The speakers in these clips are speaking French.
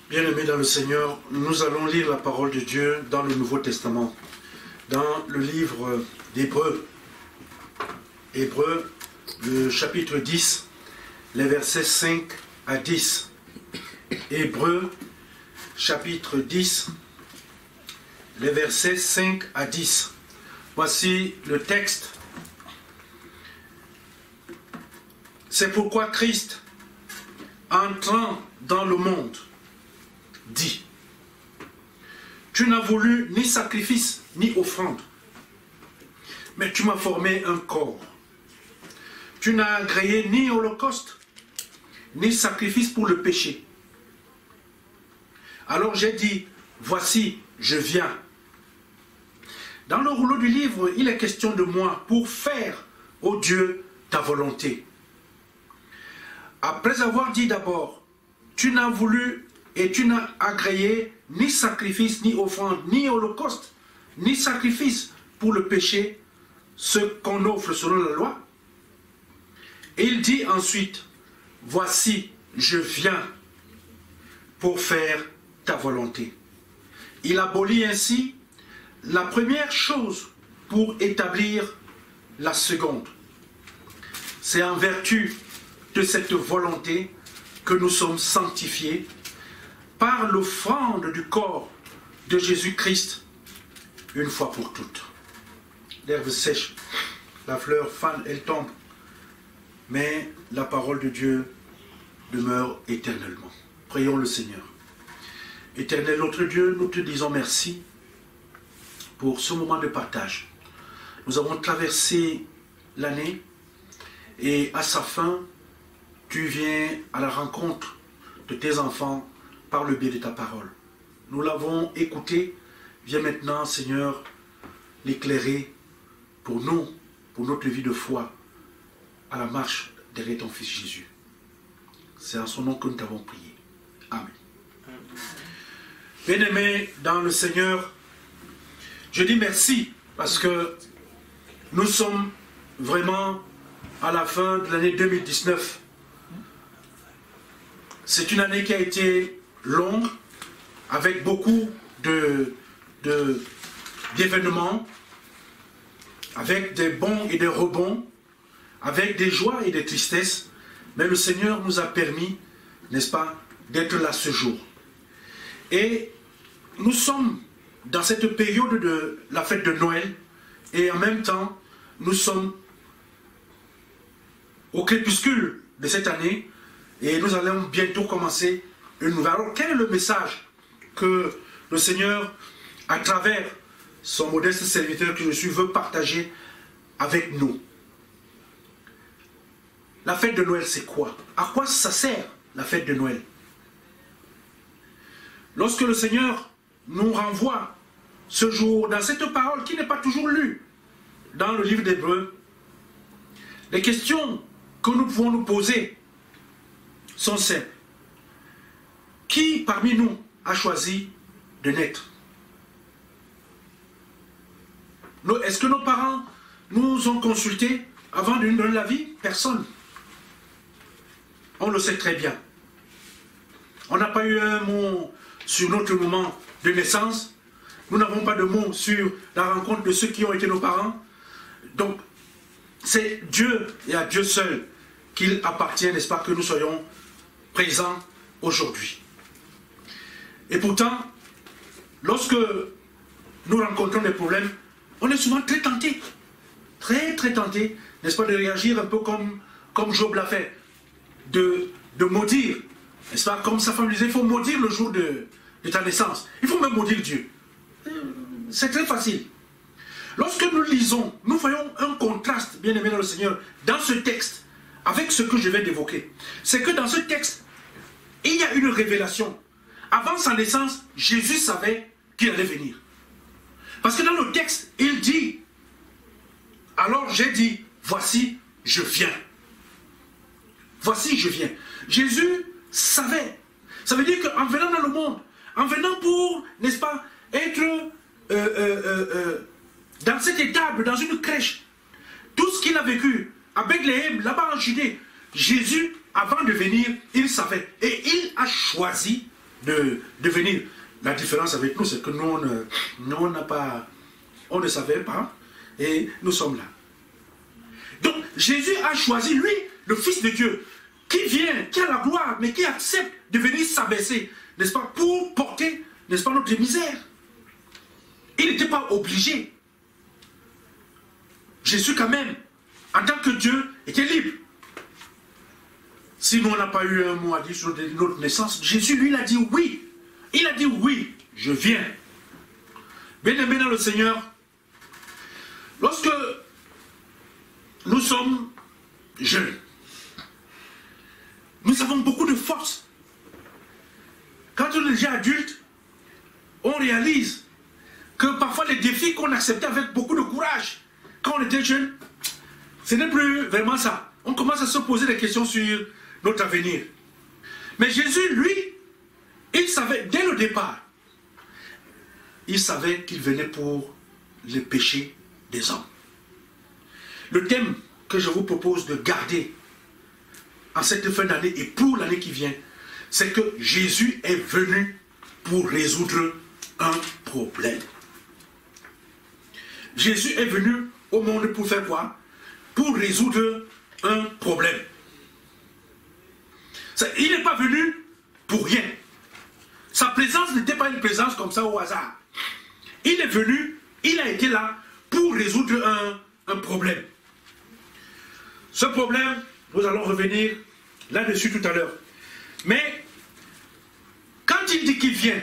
Bien-aimés dans le Seigneur, nous allons lire la parole de Dieu dans le Nouveau Testament, dans le livre d'Hébreux. Hébreux, le chapitre 10, les versets 5 à 10. Hébreux, chapitre 10, les versets 5 à 10. Voici le texte. C'est pourquoi Christ, entrant dans le monde, dit: tu n'as voulu ni sacrifice ni offrande, mais tu m'as formé un corps. Tu n'as agréé ni holocauste ni sacrifice pour le péché. Alors j'ai dit: voici, je viens. Dans le rouleau du livre, il est question de moi pour faire, ô Dieu, ta volonté. Après avoir dit d'abord: tu n'as voulu et tu n'as agréé ni sacrifice, ni offrande, ni holocauste, ni sacrifice pour le péché, ce qu'on offre selon la loi. Et il dit ensuite: voici, je viens pour faire ta volonté. Il abolit ainsi la première chose pour établir la seconde. C'est en vertu de cette volonté que nous sommes sanctifiés par l'offrande du corps de Jésus-Christ une fois pour toutes. L'herbe sèche, la fleur fane, elle tombe, mais la parole de Dieu demeure éternellement. Prions le Seigneur. Éternel notre Dieu, nous te disons merci pour ce moment de partage. Nous avons traversé l'année et à sa fin, tu viens à la rencontre de tes enfants par le biais de ta parole. Nous l'avons écouté. Viens maintenant, Seigneur, l'éclairer pour nous, pour notre vie de foi, à la marche derrière ton Fils Jésus. C'est en son nom que nous t'avons prié. Amen. Bien-aimés dans le Seigneur, je dis merci parce que nous sommes vraiment à la fin de l'année 2019. C'est une année qui a été longue, avec beaucoup d'événements, avec des bons et des rebonds, avec des joies et des tristesses. Mais le Seigneur nous a permis, n'est-ce pas, d'être là ce jour. Et nous sommes dans cette période de la fête de Noël, et en même temps, nous sommes au crépuscule de cette année, et nous allons bientôt commencer une nouvelle. Alors, quel est le message que le Seigneur, à travers son modeste serviteur que je suis, veut partager avec nous? La fête de Noël, c'est quoi? À quoi ça sert, la fête de Noël? Lorsque le Seigneur nous renvoie ce jour dans cette parole qui n'est pas toujours lue dans le livre d'Hébreux, les questions que nous pouvons nous poser sont simples. Qui parmi nous a choisi de naître? Est-ce que nos parents nous ont consultés avant de nous donner la vie? Personne. On le sait très bien. On n'a pas eu un mot sur notre moment de naissance. Nous n'avons pas de mot sur la rencontre de ceux qui ont été nos parents. Donc, c'est Dieu et à Dieu seul qu'il appartient, n'est-ce pas, que nous soyons présents aujourd'hui. Et pourtant, lorsque nous rencontrons des problèmes, on est souvent très tenté, très tenté, n'est-ce pas, de réagir un peu comme Job l'a fait, de maudire, n'est-ce pas, comme sa femme disait, il faut maudire le jour de ta naissance, il faut même maudire Dieu. C'est très facile. Lorsque nous lisons, nous voyons un contraste, bien aimé dans le Seigneur, dans ce texte, avec ce que je viens d'évoquer. C'est que dans ce texte, il y a une révélation. Avant sa naissance, Jésus savait qu'il allait venir. Parce que dans le texte, il dit: alors j'ai dit, voici, je viens. Voici, je viens. Jésus savait. Ça veut dire qu'en venant dans le monde, en venant pour, n'est-ce pas, être dans cette étable, dans une crèche, tout ce qu'il a vécu à Bethléem, là-bas en Judée, Jésus, avant de venir, il savait. Et il a choisi de venir. La différence avec nous, c'est que nous, on ne savait pas, et nous sommes là. Donc, Jésus a choisi, lui, le Fils de Dieu, qui vient, qui a la gloire, mais qui accepte de venir s'abaisser, n'est-ce pas, pour porter, n'est-ce pas, notre misère. Il n'était pas obligé. Jésus, quand même, en tant que Dieu, était libre. Si nous, on n'a pas eu un mot à dire sur notre naissance, Jésus, lui, il a dit oui. Il a dit oui, je viens. Bien-aimé dans le Seigneur, lorsque nous sommes jeunes, nous avons beaucoup de force. Quand on est déjà adulte, on réalise que parfois les défis qu'on acceptait avec beaucoup de courage, quand on était jeune, ce n'est plus vraiment ça. On commence à se poser des questions sur notre avenir. Mais Jésus, lui, il savait, dès le départ, il savait qu'il venait pour les péchés des hommes. Le thème que je vous propose de garder en cette fin d'année et pour l'année qui vient, c'est que Jésus est venu pour résoudre un problème. Jésus est venu au monde pour faire quoi? Pour résoudre un problème. Il n'est pas venu pour rien. Sa présence n'était pas une présence comme ça au hasard. Il est venu, il a été là pour résoudre un problème. Ce problème, nous allons revenir là-dessus tout à l'heure. Mais, quand il dit qu'il vient,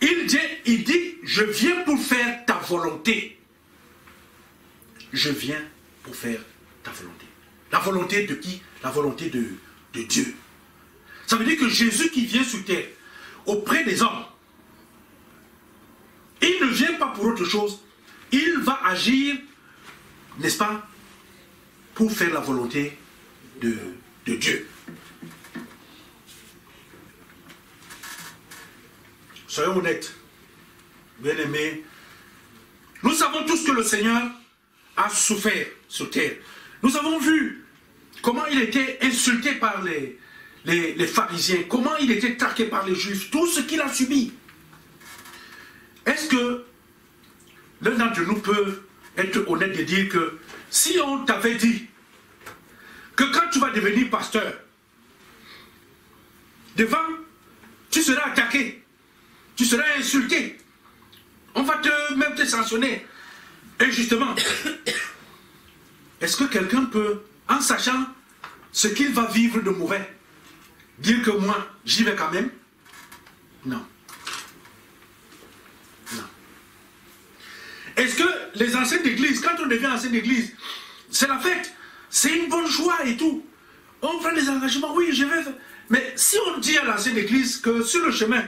il dit, je viens pour faire ta volonté. Je viens pour faire ta volonté. La volonté de qui? La volonté de Dieu. Ça veut dire que Jésus qui vient sur terre, auprès des hommes, il ne vient pas pour autre chose. Il va agir, n'est-ce pas, pour faire la volonté de Dieu. Soyons honnêtes, bien-aimés. Nous savons tous que le Seigneur a souffert sur terre. Nous avons vu comment il était insulté par les pharisiens, comment il était traqué par les juifs, tout ce qu'il a subi. Est-ce que l'un d'entre nous peut être honnête de dire que si on t'avait dit que quand tu vas devenir pasteur, devant, tu seras attaqué, tu seras insulté, on va même te sanctionner injustement. Est-ce que quelqu'un peut, en sachant ce qu'il va vivre de mauvais, dire que moi, j'y vais quand même? Non. Non. Est-ce que les anciens d'église, quand on devient ancien d'église, c'est la fête, c'est une bonne joie et tout. On prend des engagements, oui, je vais. Mais si on dit à l'ancienne église que sur le chemin,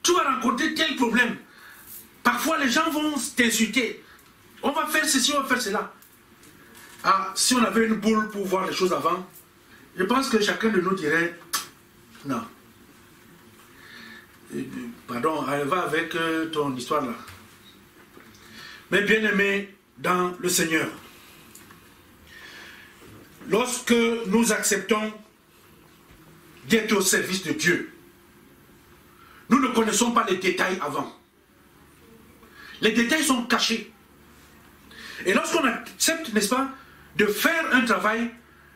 tu vas rencontrer tel problème, parfois les gens vont t'insulter. On va faire ceci, on va faire cela. Ah, si on avait une boule pour voir les choses avant, je pense que chacun de nous dirait non. Pardon, elle va avec ton histoire là. Mais bien aimé dans le Seigneur, lorsque nous acceptons d'être au service de Dieu, nous ne connaissons pas les détails avant. Les détails sont cachés. Et lorsqu'on accepte, n'est-ce pas, de faire un travail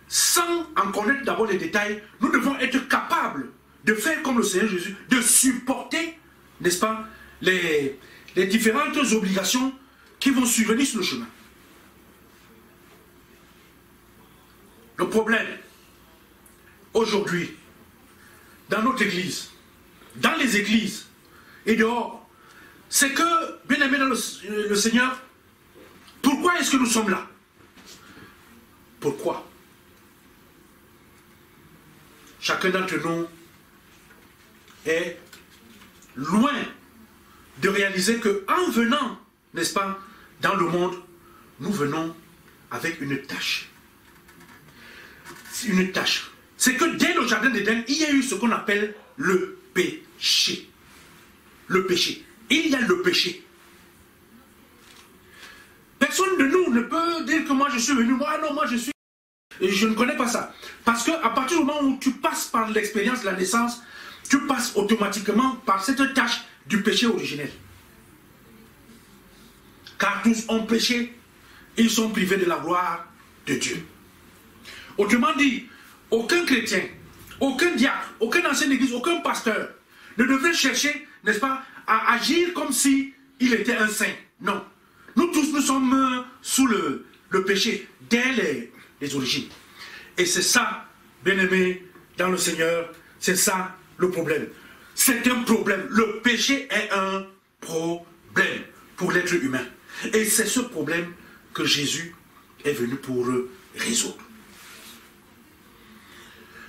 sans en connaître d'abord les détails, nous devons être capables de faire comme le Seigneur Jésus, de supporter, n'est-ce pas, les différentes obligations qui vont survenir sur le chemin. Le problème, aujourd'hui, dans notre église, dans les églises et dehors, c'est que, bien aimé dans le Seigneur, pourquoi est-ce que nous sommes là? Pourquoi? Chacun d'entre nous est loin de réaliser qu'en venant, n'est-ce pas, dans le monde, nous venons avec une tâche. Une tâche. C'est que dès le jardin d'Éden, il y a eu ce qu'on appelle le péché. Le péché. Il y a le péché. Personne de nous ne peut dire que moi je suis venu, moi non, moi je suis Et je ne connais pas ça. Parce qu'à partir du moment où tu passes par l'expérience de la naissance, tu passes automatiquement par cette tâche du péché originel. Car tous ont péché, ils sont privés de la gloire de Dieu. Autrement dit, aucun chrétien, aucun diacre, aucun ancien d'église, aucun pasteur ne devrait chercher, n'est-ce pas, à agir comme si il était un saint. Non. Nous tous, nous sommes sous le péché dès les origines. Et c'est ça, bien-aimé, dans le Seigneur, c'est ça le problème. C'est un problème. Le péché est un problème pour l'être humain. Et c'est ce problème que Jésus est venu pour résoudre.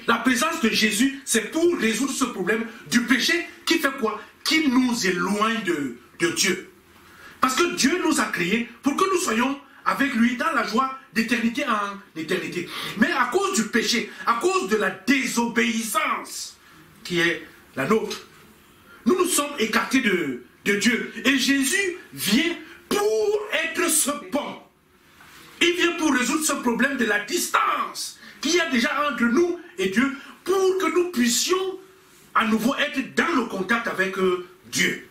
La présence de Jésus, c'est pour résoudre ce problème du péché qui fait quoi? Qui nous éloigne de Dieu. Parce que Dieu nous a créés pour que nous soyons avec lui dans la joie d'éternité en éternité. Mais à cause du péché, à cause de la désobéissance qui est la nôtre, nous nous sommes écartés de Dieu. Et Jésus vient pour être ce pont. Il vient pour résoudre ce problème de la distance qu'il y a déjà entre nous et Dieu, pour que nous puissions à nouveau être dans le contact avec Dieu.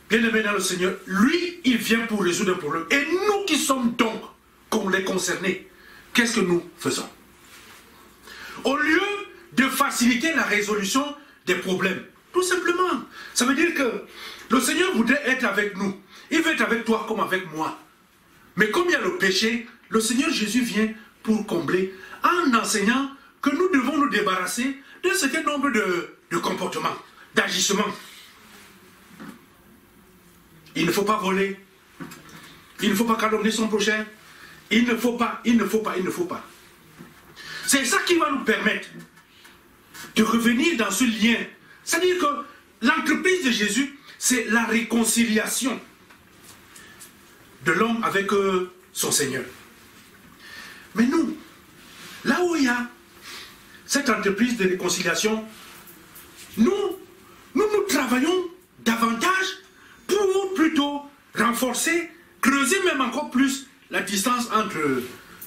Bien-aimé dans le Seigneur, lui, il vient pour résoudre un problème. Et nous qui sommes donc, comme les concernés, qu'est-ce que nous faisons? Au lieu de faciliter la résolution des problèmes, tout simplement, ça veut dire que le Seigneur voudrait être avec nous. Il veut être avec toi comme avec moi. Mais comme il y a le péché, le Seigneur Jésus vient pour combler en enseignant que nous devons nous débarrasser d'un certain nombre de comportements, d'agissements. Il ne faut pas voler. Il ne faut pas calomnier son prochain. Il ne faut pas. C'est ça qui va nous permettre de revenir dans ce lien. C'est-à-dire que l'entreprise de Jésus, c'est la réconciliation de l'homme avec son Seigneur. Mais nous, là où il y a cette entreprise de réconciliation, nous travaillons davantage pour plutôt renforcer, creuser même encore plus la distance entre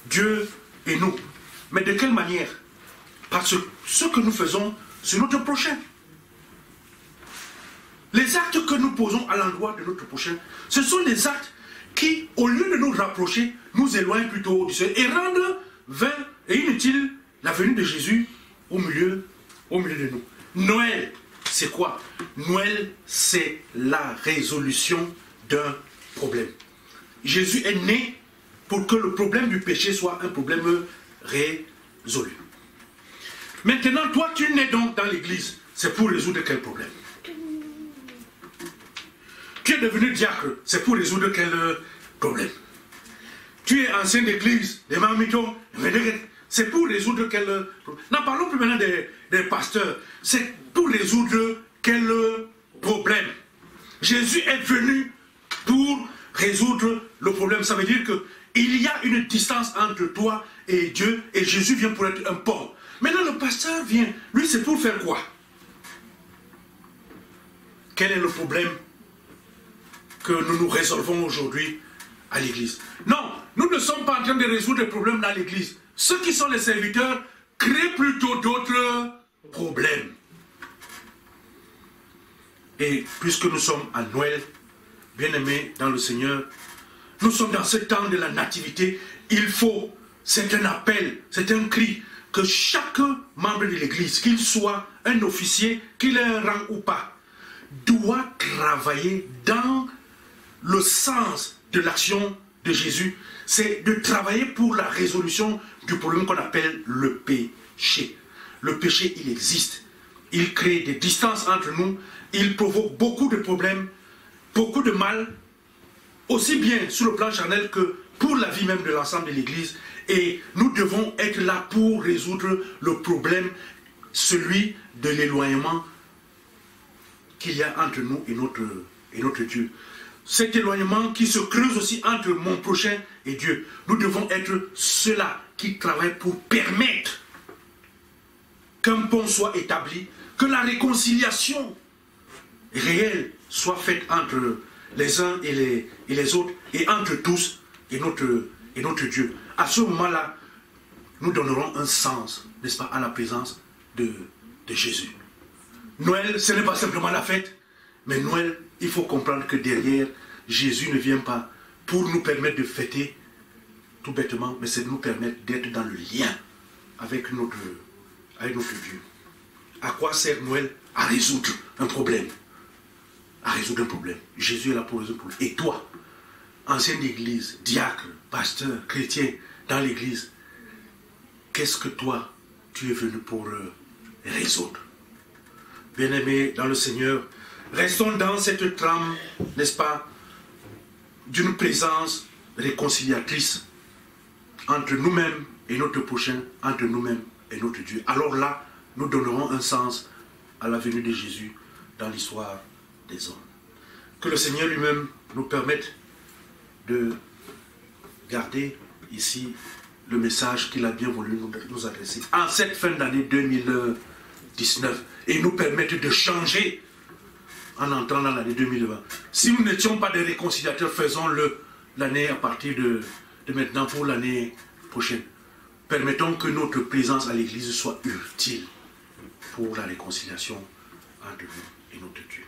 Dieu et nous. Mais de quelle manière? Parce que ce que nous faisons sur notre prochain. Les actes que nous posons à l'endroit de notre prochain, ce sont des actes qui, au lieu de nous rapprocher, nous éloignent plutôt du Seigneur et rendent vain et inutile la venue de Jésus au milieu de nous. Noël, c'est quoi? Noël, c'est la résolution d'un problème. Jésus est né pour que le problème du péché soit un problème résolu. Maintenant, toi, tu nais donc dans l'église. C'est pour résoudre quel problème? Tu es devenu diacre. C'est pour résoudre quel problème? Tu es ancien d'église, des marmitons. C'est pour résoudre quel problème? N'en parlons plus maintenant des pasteurs. C'est pour résoudre quel problème? Jésus est venu pour résoudre le problème. Ça veut dire qu'il y a une distance entre toi et Dieu, et Jésus vient pour être un pont. Maintenant, le pasteur vient. Lui, c'est pour faire quoi? Quel est le problème que nous résolvons aujourd'hui à l'église? Non, nous ne sommes pas en train de résoudre des problèmes dans l'église. Ceux qui sont les serviteurs créent plutôt d'autres problèmes. Et puisque nous sommes à Noël, bien-aimés dans le Seigneur, nous sommes dans ce temps de la nativité. Il faut, c'est un appel, c'est un cri, que chaque membre de l'église, qu'il soit un officier, qu'il ait un rang ou pas, doit travailler dans le sens de l'action de Jésus. C'est de travailler pour la résolution du problème qu'on appelle le péché. Le péché, il existe. Il crée des distances entre nous. Il provoque beaucoup de problèmes, beaucoup de mal, aussi bien sur le plan charnel que pour la vie même de l'ensemble de l'Église. Et nous devons être là pour résoudre le problème, celui de l'éloignement qu'il y a entre nous et notre Dieu. Cet éloignement qui se creuse aussi entre mon prochain et Dieu. Nous devons être ceux-là qui travaillent pour permettre qu'un pont soit établi, que la réconciliation réelle soit faite entre les uns et les autres, et entre tous et notre Dieu. À ce moment-là, nous donnerons un sens, n'est-ce pas, à la présence de Jésus. Noël, ce n'est pas simplement la fête, mais Noël, il faut comprendre que derrière, Jésus ne vient pas pour nous permettre de fêter, tout bêtement, mais c'est de nous permettre d'être dans le lien avec notre Dieu. À quoi sert Noël? À résoudre un problème. À résoudre un problème. Jésus est là pour résoudre un problème. Et toi, ancienne d'église, diacre, pasteur, chrétien, dans l'église, qu'est-ce que toi, tu es venu pour résoudre? Bien-aimés dans le Seigneur, restons dans cette trame, n'est-ce pas, d'une présence réconciliatrice entre nous-mêmes et notre prochain, entre nous-mêmes et notre Dieu. Alors là, nous donnerons un sens à la venue de Jésus dans l'histoire des hommes. Que le Seigneur lui-même nous permette de garder ici le message qu'il a bien voulu nous adresser en cette fin d'année 2019 et nous permette de changer en entrant dans l'année 2020. Si nous n'étions pas des réconciliateurs, faisons-le l'année à partir de maintenant pour l'année prochaine. Permettons que notre présence à l'église soit utile pour la réconciliation entre nous et notre Dieu.